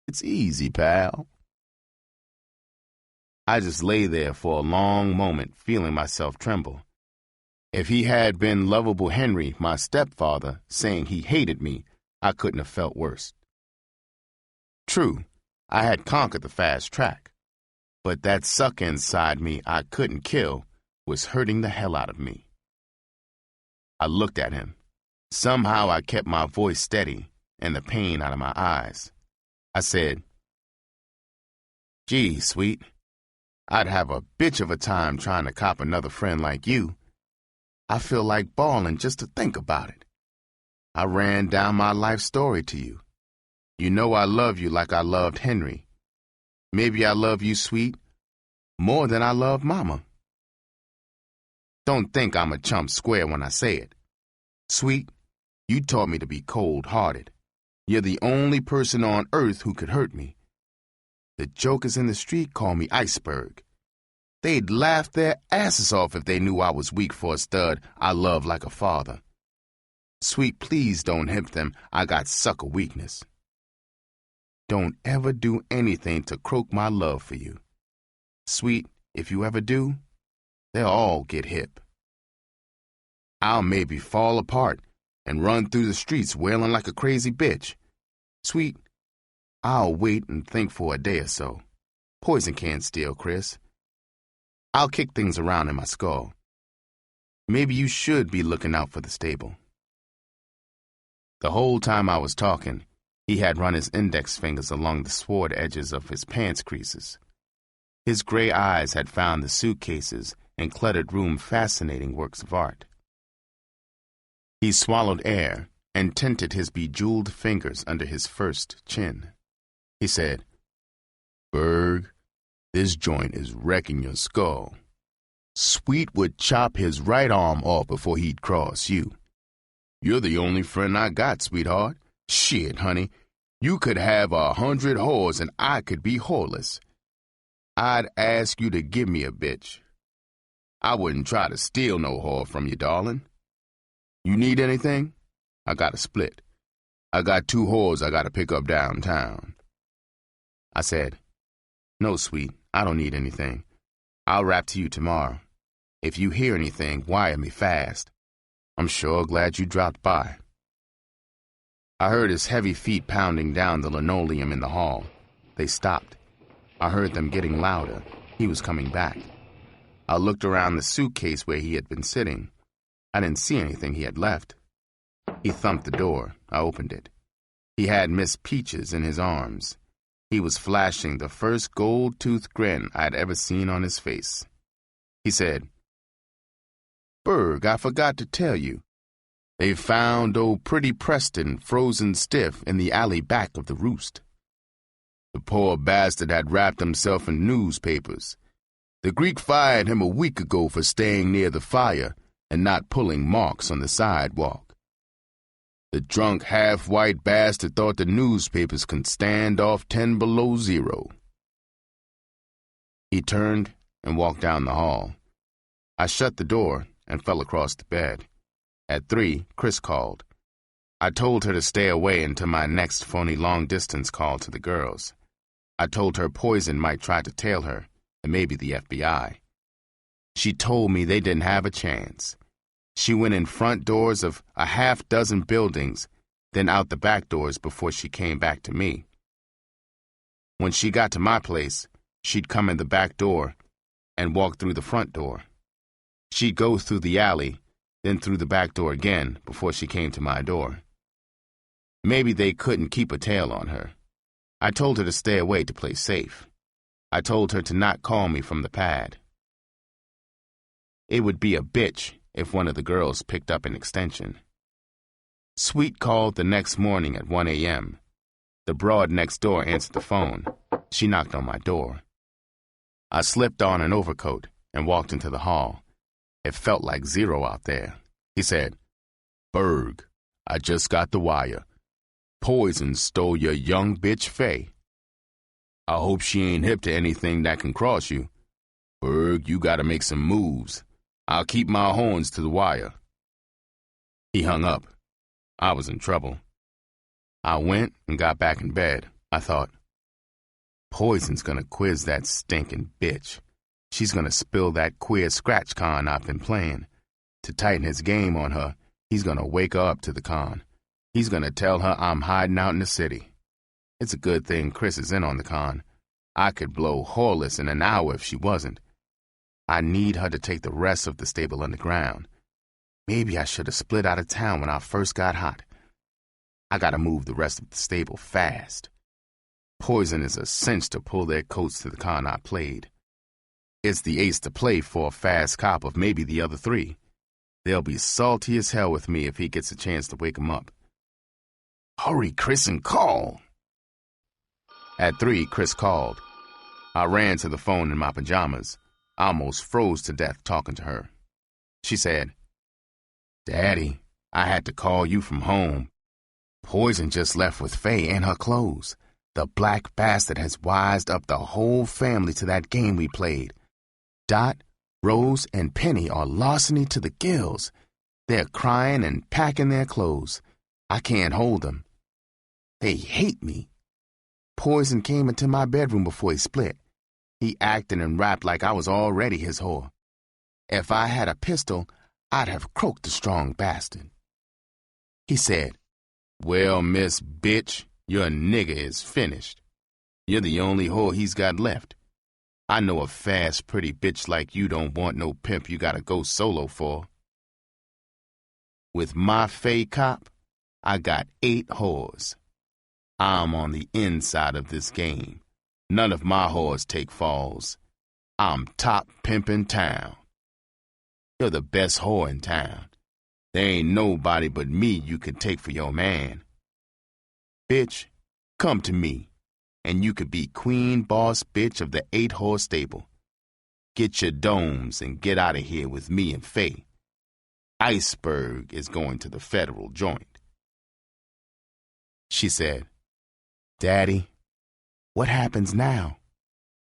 It's easy, pal. I just lay there for a long moment, feeling myself tremble. If he had been lovable Henry, my stepfather, saying he hated me, I couldn't have felt worse. True, I had conquered the fast track, but that sucker inside me I couldn't kill was hurting the hell out of me. I looked at him. Somehow I kept my voice steady and the pain out of my eyes. I said, "Gee, sweet, I'd have a bitch of a time trying to cop another friend like you. I feel like bawling just to think about it. I ran down my life story to you. You know I love you like I loved Henry. Maybe I love you, sweet, more than I love Mama. Don't think I'm a chump square when I say it. Sweet, you taught me to be cold-hearted. You're the only person on earth who could hurt me. The jokers in the street call me iceberg. They'd laugh their asses off if they knew I was weak for a stud I love like a father. Sweet, please don't hit them. I got sucker weakness. Don't ever do anything to croak my love for you. Sweet, if you ever do, they'll all get hip. I'll maybe fall apart and run through the streets wailing like a crazy bitch. Sweet, I'll wait and think for a day or so. Poison can't steal, Chris. I'll kick things around in my skull. Maybe you should be looking out for the stable." The whole time I was talking, he had run his index fingers along the sword edges of his pants creases. His gray eyes had found the suitcases and cluttered room fascinating works of art. He swallowed air and tinted his bejeweled fingers under his first chin. He said, "Berg, this joint is wrecking your skull. Sweet would chop his right arm off before he'd cross you. You're the only friend I got, sweetheart. Shit, honey, you could have 100 whores and I could be whoreless. I'd ask you to give me a bitch. I wouldn't try to steal no whore from you, darling. You need anything? I got a split. I got 2 whores I got to pick up downtown." I said, "No, sweet, I don't need anything. I'll rap to you tomorrow. If you hear anything, wire me fast. I'm sure glad you dropped by." I heard his heavy feet pounding down the linoleum in the hall. They stopped. I heard them getting louder. He was coming back. I looked around the suitcase where he had been sitting. I didn't see anything he had left. He thumped the door. I opened it. He had Miss Peaches in his arms. He was flashing the first gold-toothed grin I'd ever seen on his face. He said, "Berg, I forgot to tell you. They found old Pretty Preston frozen stiff in the alley back of the roost. The poor bastard had wrapped himself in newspapers. The Greek fired him a week ago for staying near the fire and not pulling marks on the sidewalk. The drunk half-white bastard thought the newspapers could stand off 10 below zero." He turned and walked down the hall. I shut the door and fell across the bed. At 3, Chris called. I told her to stay away until my next phony long-distance call to the girls. I told her Poison might try to tail her, and maybe the FBI. She told me they didn't have a chance. She went in front doors of a half-dozen buildings, then out the back doors before she came back to me. When she got to my place, she'd come in the back door and walk through the front door. She'd go through the alley, then through the back door again before she came to my door. Maybe they couldn't keep a tail on her. I told her to stay away to play safe. I told her to not call me from the pad. It would be a bitch if one of the girls picked up an extension. Sweet called the next morning at 1 a.m. The broad next door answered the phone. She knocked on my door. I slipped on an overcoat and walked into the hall. It felt like zero out there. He said, "Berg, I just got the wire. Poison stole your young bitch Faye. I hope she ain't hip to anything that can cross you. Berg, you gotta make some moves. I'll keep my horns to the wire." He hung up. I was in trouble. I went and got back in bed. I thought, Poison's gonna quiz that stinking bitch. She's gonna spill that queer scratch con I've been playing. To tighten his game on her, he's gonna wake her up to the con. He's gonna tell her I'm hiding out in the city. It's a good thing Chris is in on the con. I could blow whoreless in an hour if she wasn't. I need her to take the rest of the stable underground. Maybe I should have split out of town when I first got hot. I gotta move the rest of the stable fast. Poison is a cinch to pull their coats to the con I played. It's the ace to play for a fast cop of maybe the other three. They'll be salty as hell with me if he gets a chance to wake 'em up. Hurry, Chris, and call. At 3, Chris called. I ran to the phone in my pajamas. I almost froze to death talking to her. She said, "Daddy, I had to call you from home. Poison just left with Faye and her clothes. The black bastard has wised up the whole family to that game we played. Dot, Rose, and Penny are larceny to the gills. They're crying and packing their clothes. I can't hold them. They hate me. Poison came into my bedroom before he split. He acted and rapped like I was already his whore. If I had a pistol, I'd have croaked the strong bastard." He said, "Well, Miss Bitch, your nigga is finished. You're the only whore he's got left. I know a fast, pretty bitch like you don't want no pimp you gotta go solo for. With my Faye cop, I got 8 whores. I'm on the inside of this game. None of my whores take falls. I'm top pimp in town. You're the best whore in town. There ain't nobody but me you could take for your man. Bitch, come to me, and you could be queen boss bitch of the 8-horse stable. Get your domes and get out of here with me and Faye. Iceberg is going to the federal joint." She said, "Daddy, what happens now?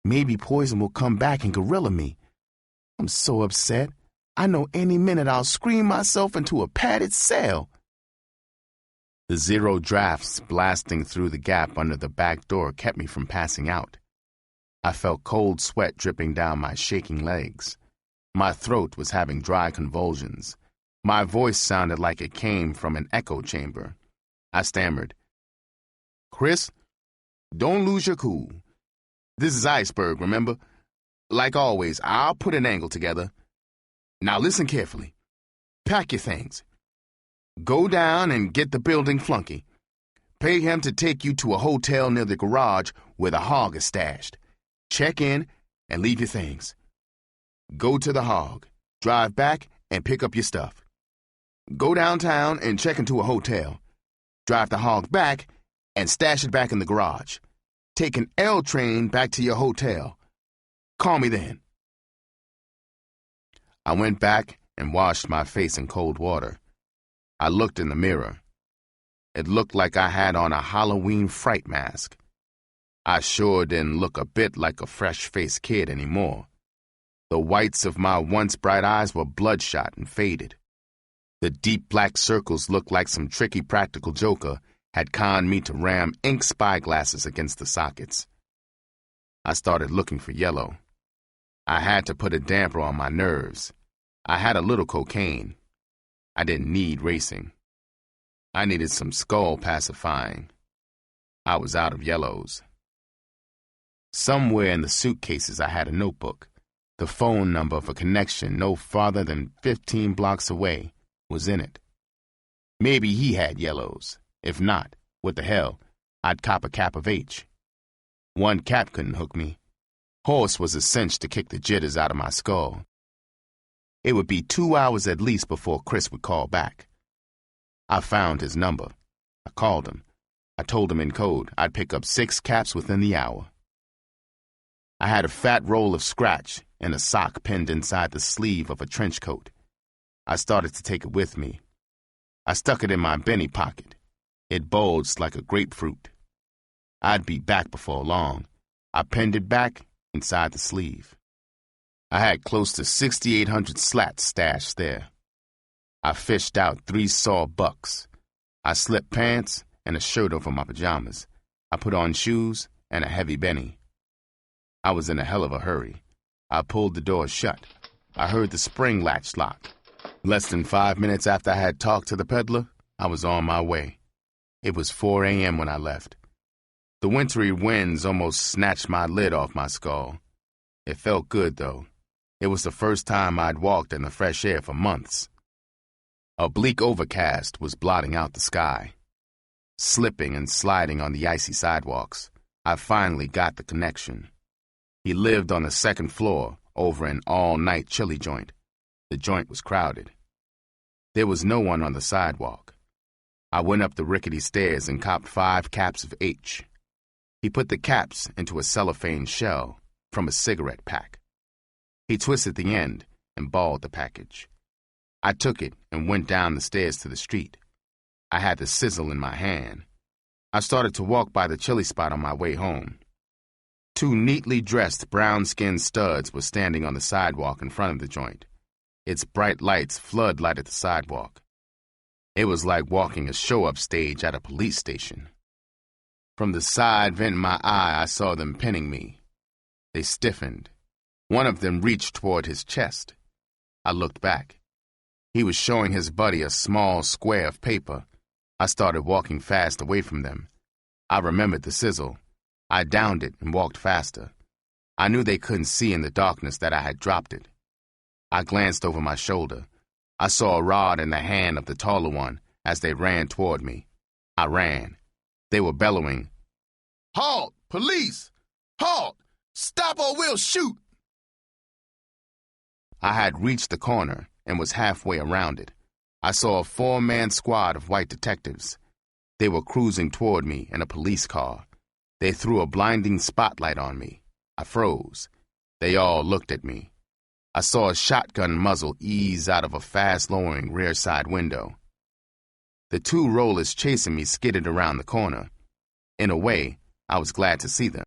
Maybe Poison will come back and gorilla me. I'm so upset. I know any minute I'll scream myself into a padded cell." The zero drafts blasting through the gap under the back door kept me from passing out. I felt cold sweat dripping down my shaking legs. My throat was having dry convulsions. My voice sounded like it came from an echo chamber. I stammered, "Chris, don't lose your cool. This is Iceberg, remember? Like always, I'll put an angle together. Now listen carefully. Pack your things. Go down and get the building flunky. Pay him to take you to a hotel near the garage where the hog is stashed. Check in and leave your things. Go to the hog, drive back, and pick up your stuff. Go downtown and check into a hotel. Drive the hog back and stash it back in the garage. Take an L train back to your hotel. Call me then." I went back and washed my face in cold water. I looked in the mirror. It looked like I had on a Halloween fright mask. I sure didn't look a bit like a fresh-faced kid anymore. The whites of my once bright eyes were bloodshot and faded. The deep black circles looked like some tricky practical joker had conned me to ram ink spyglasses against the sockets. I started looking for yellow. I had to put a damper on my nerves. I had a little cocaine. I didn't need racing. I needed some skull pacifying. I was out of yellows. Somewhere in the suitcases I had a notebook. The phone number of a connection no farther than 15 blocks away was in it. Maybe he had yellows. If not, what the hell, I'd cop a cap of H. One cap couldn't hook me. Horse was a cinch to kick the jitters out of my skull. It would be 2 hours at least before Chris would call back. I found his number. I called him. I told him in code I'd pick up 6 caps within the hour. I had a fat roll of scratch and a sock pinned inside the sleeve of a trench coat. I started to take it with me. I stuck it in my benny pocket. It bulged like a grapefruit. I'd be back before long. I pinned it back inside the sleeve. I had close to 6,800 slats stashed there. I fished out 3 saw bucks. I slipped pants and a shirt over my pajamas. I put on shoes and a heavy benny. I was in a hell of a hurry. I pulled the door shut. I heard the spring latch lock. Less than 5 minutes after I had talked to the peddler, I was on my way. It was 4 a.m. when I left. The wintry winds almost snatched my lid off my skull. It felt good, though. It was the first time I'd walked in the fresh air for months. A bleak overcast was blotting out the sky. Slipping and sliding on the icy sidewalks, I finally got the connection. He lived on the second floor over an all-night chili joint. The joint was crowded. There was no one on the sidewalk. I went up the rickety stairs and copped 5 caps of H. He put the caps into a cellophane shell from a cigarette pack. He twisted the end and balled the package. I took it and went down the stairs to the street. I had the sizzle in my hand. I started to walk by the chili spot on my way home. 2 neatly dressed brown-skinned studs were standing on the sidewalk in front of the joint. Its bright lights floodlighted the sidewalk. It was like walking a show-up stage at a police station. From the side vent in my eye, I saw them pinning me. They stiffened. One of them reached toward his chest. I looked back. He was showing his buddy a small square of paper. I started walking fast away from them. I remembered the sizzle. I downed it and walked faster. I knew they couldn't see in the darkness that I had dropped it. I glanced over my shoulder. I saw a rod in the hand of the taller one as they ran toward me. I ran. They were bellowing, "Halt! Police! Halt! Stop or we'll shoot!" I had reached the corner and was halfway around it. I saw a 4-man squad of white detectives. They were cruising toward me in a police car. They threw a blinding spotlight on me. I froze. They all looked at me. I saw a shotgun muzzle ease out of a fast-lowering rear side window. The 2 rollers chasing me skidded around the corner. In a way, I was glad to see them.